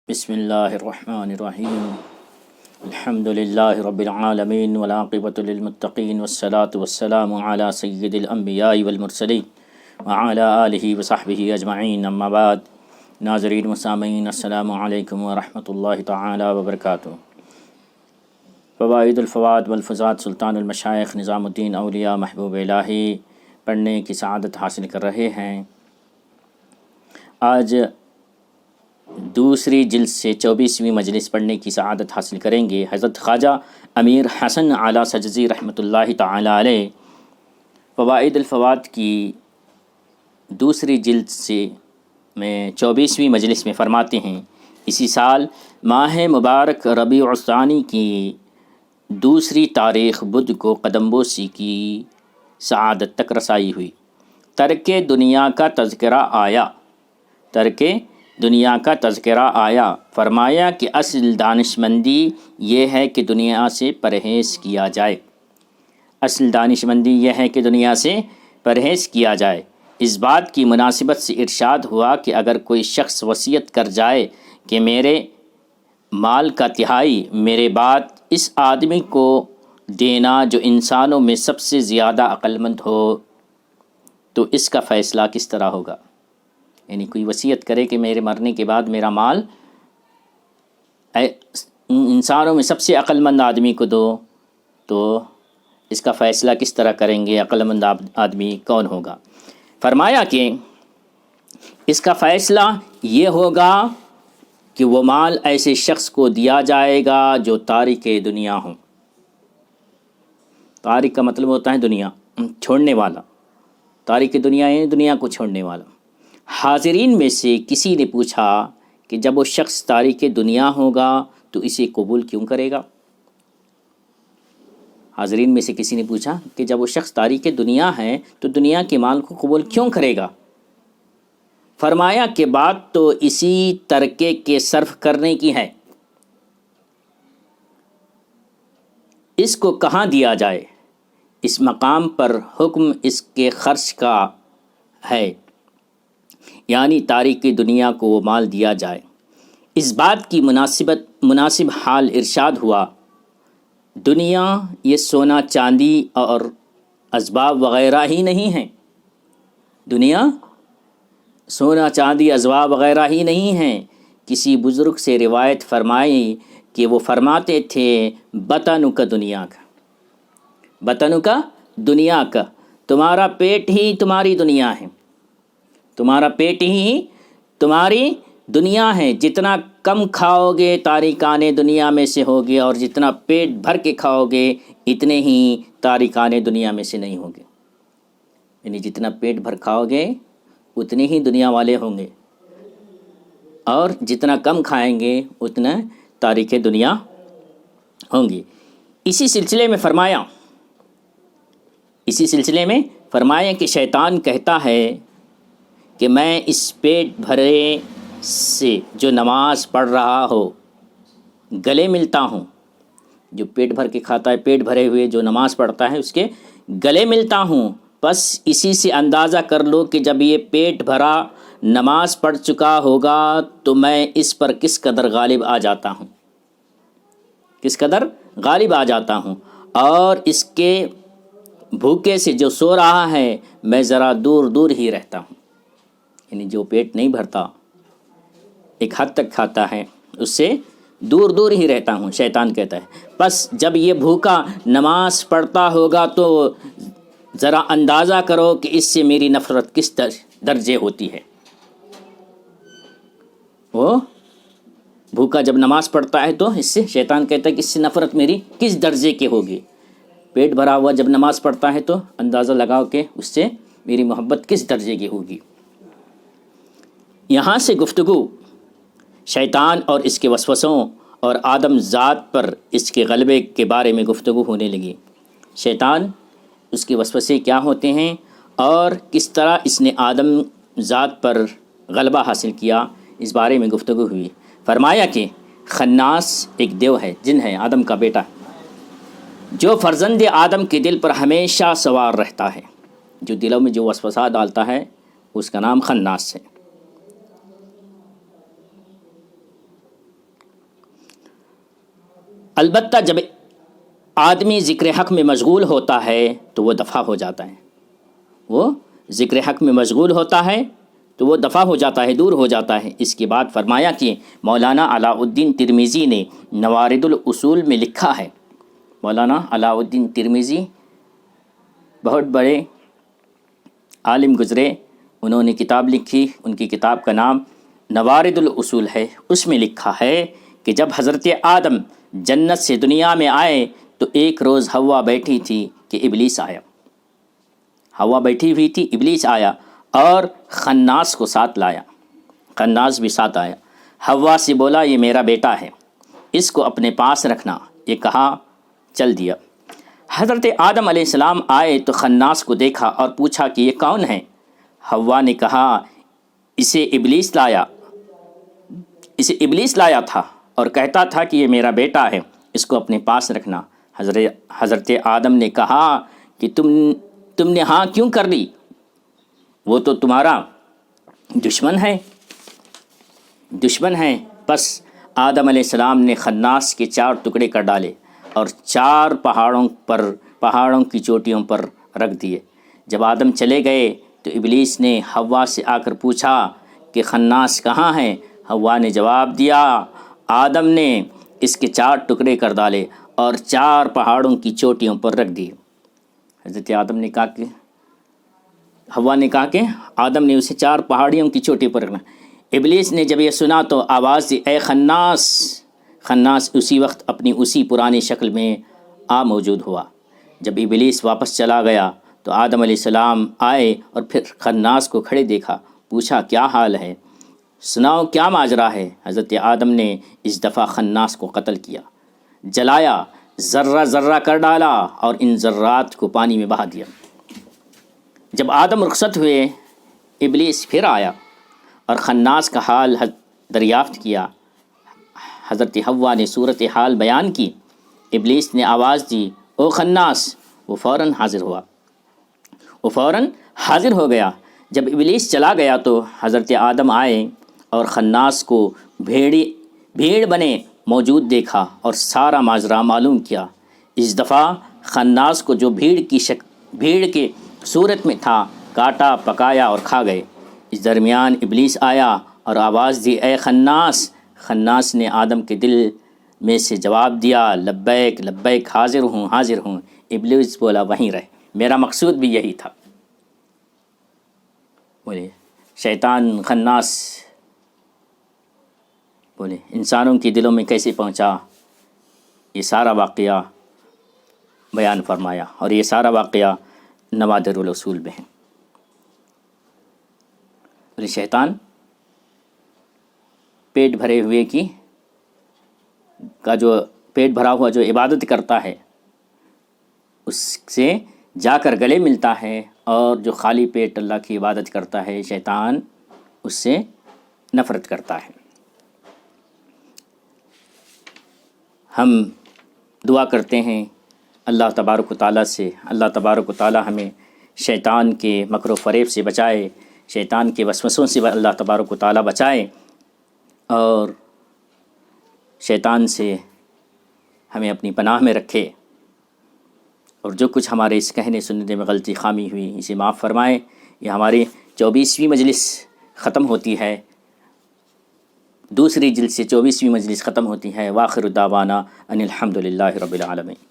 بسم اللہ الرحمن الرحیم الحمد للہ رب العالمین والعاقبۃ للمتقین والصلاة والسلام علی سید الانبیاء والمرسلین وعلی آلہ وصحبہ اجمعین اما بعد۔ ناظرین و سامعین السلام علیکم ورحمۃ اللہ تعالی وبرکاتہ۔ فوائد الفواد والفضات سلطان المشائخ نظام الدین اولیاء محبوب الہی پڑھنے کی سعادت حاصل کر رہے ہیں۔ آج دوسری جلد سے 24ویں مجلس پڑھنے کی سعادت حاصل کریں گے۔ حضرت خواجہ امیر حسن اعلیٰ سجزی رحمۃ اللہ تعالی علیہ فوائد الفواد کی دوسری جلد سے میں 24ویں مجلس میں فرماتے ہیں، اسی سال ماہ مبارک ربیع الثانی کی دوسری تاریخ بدھ کو قدم بوسی کی سعادت تک رسائی ہوئی۔ ترک دنیا کا تذکرہ آیا، ترک دنیا کا تذکرہ آیا، فرمایا کہ اصل دانشمندی یہ ہے کہ دنیا سے پرہیز کیا جائے، اصل دانشمندی یہ ہے کہ دنیا سے پرہیز کیا جائے۔ اس بات کی مناسبت سے ارشاد ہوا کہ اگر کوئی شخص وصیت کر جائے کہ میرے مال کا تہائی میرے بعد اس آدمی کو دینا جو انسانوں میں سب سے زیادہ عقل مند ہو، تو اس کا فیصلہ کس طرح ہوگا؟ یعنی کوئی وصیت کرے کہ میرے مرنے کے بعد میرا مال انسانوں میں سب سے عقل مند آدمی کو دو، تو اس کا فیصلہ کس طرح کریں گے؟ عقل مند آدمی کون ہوگا؟ فرمایا کہ اس کا فیصلہ یہ ہوگا کہ وہ مال ایسے شخص کو دیا جائے گا جو تارک دنیا ہوں۔ تارک کا مطلب ہوتا ہے دنیا چھوڑنے والا، تارک دنیا یعنی دنیا کو چھوڑنے والا۔ حاضرین میں سے کسی نے پوچھا کہ جب وہ شخص تارک دنیا ہوگا تو اسے قبول کیوں کرے گا؟ حاضرین میں سے کسی نے پوچھا کہ جب وہ شخص تارک دنیا ہے تو دنیا کے مال کو قبول کیوں کرے گا؟ فرمایا کہ بات تو اسی ترکے کے صرف کرنے کی ہے۔ اس کو کہاں دیا جائے؟ اس مقام پر حکم اس کے خرچ کا ہے، یعنی تارک دنیا کو وہ مال دیا جائے۔ اس بات کی مناسب حال ارشاد ہوا، دنیا یہ سونا چاندی اور اسباب وغیرہ ہی نہیں ہیں، دنیا سونا چاندی اسباب وغیرہ ہی نہیں ہیں۔ کسی بزرگ سے روایت فرمائی کہ وہ فرماتے تھے، بطن کا دنیا کا، بطن کا دنیا کا، تمہارا پیٹ ہی تمہاری دنیا ہے، تمہارا پیٹ ہی تمہاری دنیا ہے۔ جتنا کم کھاؤ گے تارکان دنیا میں سے ہوگے، اور جتنا پیٹ بھر کے کھاؤ گے اتنے ہی تارکان دنیا میں سے نہیں ہوگے۔ یعنی جتنا پیٹ بھر کھاؤ گے اتنے ہی دنیا والے ہوں گے، اور جتنا کم کھائیں گے اتنا تارک دنیا ہوں گے۔ اسی سلسلے میں فرمایا کہ شیطان کہتا ہے کہ میں اس پیٹ بھرے سے جو نماز پڑھ رہا ہو گلے ملتا ہوں، جو پیٹ بھر کے کھاتا ہے، پیٹ بھرے ہوئے جو نماز پڑھتا ہے اس کے گلے ملتا ہوں۔ بس اسی سے اندازہ کر لو کہ جب یہ پیٹ بھرا نماز پڑھ چکا ہوگا تو میں اس پر کس قدر غالب آ جاتا ہوں، کس قدر غالب آ جاتا ہوں، اور اس کے بھوکے سے جو سو رہا ہے میں ذرا دور دور ہی رہتا ہوں۔ یعنی جو پیٹ نہیں بھرتا، ایک حد تک کھاتا ہے، اس سے دور دور ہی رہتا ہوں، شیطان کہتا ہے۔ بس جب یہ بھوکا نماز پڑھتا ہوگا تو ذرا اندازہ کرو کہ اس سے میری نفرت کس درجے ہوتی ہے۔ وہ بھوکا جب نماز پڑھتا ہے تو اس سے شیطان کہتا ہے کہ اس سے نفرت میری کس درجے کی ہوگی۔ پیٹ بھرا ہوا جب نماز پڑھتا ہے تو اندازہ لگاؤ کہ اس سے میری محبت کس درجے کی ہوگی۔ یہاں سے گفتگو شیطان اور اس کے وسوسوں اور آدم ذات پر اس کے غلبے کے بارے میں گفتگو ہونے لگی۔ شیطان، اس کے وسوسے کیا ہوتے ہیں اور کس طرح اس نے آدم ذات پر غلبہ حاصل کیا، اس بارے میں گفتگو ہوئی۔ فرمایا کہ خناس ایک دیو ہے، جن ہے، آدم کا بیٹا، جو فرزند آدم کے دل پر ہمیشہ سوار رہتا ہے، جو دلوں میں جو وسوسہ ڈالتا ہے اس کا نام خناس ہے۔ البتہ جب آدمی ذکر حق میں مشغول ہوتا ہے تو وہ دفع ہو جاتا ہے، وہ ذکر حق میں مشغول ہوتا ہے تو وہ دفع ہو جاتا ہے، دور ہو جاتا ہے۔ اس کے بعد فرمایا کہ مولانا علاء الدین ترمذی نے نوارد الاصول میں لکھا ہے، مولانا علاء الدین ترمذی بہت بڑے عالم گزرے، انہوں نے کتاب لکھی، ان کی کتاب کا نام نوارد الاصول ہے۔ اس میں لکھا ہے کہ جب حضرت آدم جنت سے دنیا میں آئے تو ایک روز حوا بیٹھی تھی کہ ابلیس آیا، حوا بیٹھی ہوئی تھی، ابلیس آیا اور خناس کو ساتھ لایا، خناس بھی ساتھ آیا۔ حوا سے بولا یہ میرا بیٹا ہے، اس کو اپنے پاس رکھنا، یہ کہا چل دیا۔ حضرت آدم علیہ السلام آئے تو خناس کو دیکھا اور پوچھا کہ یہ کون ہے؟ حوا نے کہا اسے ابلیس لایا تھا اور کہتا تھا کہ یہ میرا بیٹا ہے، اس کو اپنے پاس رکھنا۔ حضرت آدم نے کہا کہ تم نے ہاں کیوں کر لی؟ وہ تو تمہارا دشمن ہے۔ پس آدم علیہ السلام نے خناس کے 4 ٹکڑے کر ڈالے اور 4 پہاڑوں کی چوٹیوں پر رکھ دیے۔ جب آدم چلے گئے تو ابلیس نے حوا سے آ کر پوچھا کہ خناس کہاں ہے؟ حوا نے جواب دیا آدم نے اس کے 4 ٹکڑے کر ڈالے اور 4 پہاڑوں کی چوٹیوں پر رکھ دیے۔ حضرت آدم نے کہا کہ حوا نے کہا کہ آدم نے اسے 4 پہاڑیوں کی چوٹی پر رکھنا۔ ابلیس نے جب یہ سنا تو آواز دی اے خناس۔ خناس اسی وقت اپنی اسی پرانی شکل میں موجود ہوا۔ جب ابلیس واپس چلا گیا تو آدم علیہ السلام آئے اور پھر خناس کو کھڑے دیکھا، پوچھا کیا حال ہے، سناؤ کیا ماجرا ہے؟ حضرت آدم نے اس دفعہ خناس کو قتل کیا، جلایا، ذرہ ذرہ کر ڈالا اور ان ذرات کو پانی میں بہا دیا۔ جب آدم رخصت ہوئے ابلیس پھر آیا اور خناس کا حال دریافت کیا۔ حضرت حوا نے صورت حال بیان کی، ابلیس نے آواز دی او خناس، وہ فوراً حاضر ہو گیا۔ جب ابلیس چلا گیا تو حضرت آدم آئے اور خناس کو بھیڑ بنے موجود دیکھا اور سارا ماجرا معلوم کیا۔ اس دفعہ خناس کو جو بھیڑ کے صورت میں تھا کاٹا، پکایا اور کھا گئے۔ اس درمیان ابلیس آیا اور آواز دی اے خناس۔ خناس نے آدم کے دل میں سے جواب دیا لبیک لبیک، حاضر ہوں۔ ابلیس بولا وہیں رہ، میرا مقصود بھی یہی تھا۔ بولے شیطان خناس بولے انسانوں کے دلوں میں کیسے پہنچا، یہ سارا واقعہ بیان فرمایا اور یہ سارا واقعہ نوادر الاصول میں ہے۔ بولے شیطان پیٹ بھرے ہوئے کا جو پیٹ بھرا ہوا جو عبادت کرتا ہے اس سے جا کر گلے ملتا ہے، اور جو خالی پیٹ اللہ کی عبادت کرتا ہے شیطان اس سے نفرت کرتا ہے۔ ہم دعا کرتے ہیں اللہ تبارک و تعالیٰ سے، اللہ تبارک و تعالیٰ ہمیں شیطان کے مکر و فریب سے بچائے، شیطان کے وسوسوں سے اللہ تبارک و تعالیٰ بچائے، اور شیطان سے ہمیں اپنی پناہ میں رکھے، اور جو کچھ ہمارے اس کہنے سننے میں غلطی خامی ہوئی اسے معاف فرمائے۔ یہ ہماری 24ویں مجلس ختم ہوتی ہے، دوسری جلد سے 24ویں مجلس ختم ہوتی ہے۔ وآخر دعوانا ان الحمد للہ رب العالمین۔